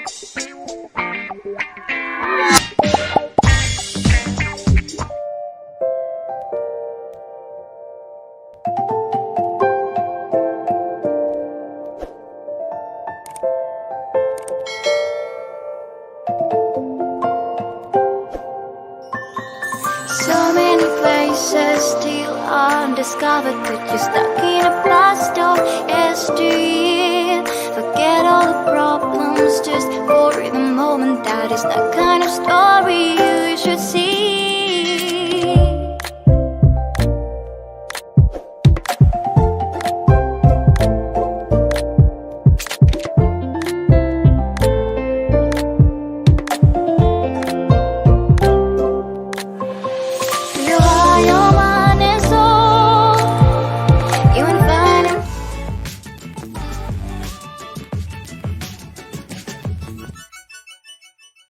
So many places still undiscovered, but you're stuck in a blast of yesteryear. Forget all the problems just for the moment. That is the kind of story you should see.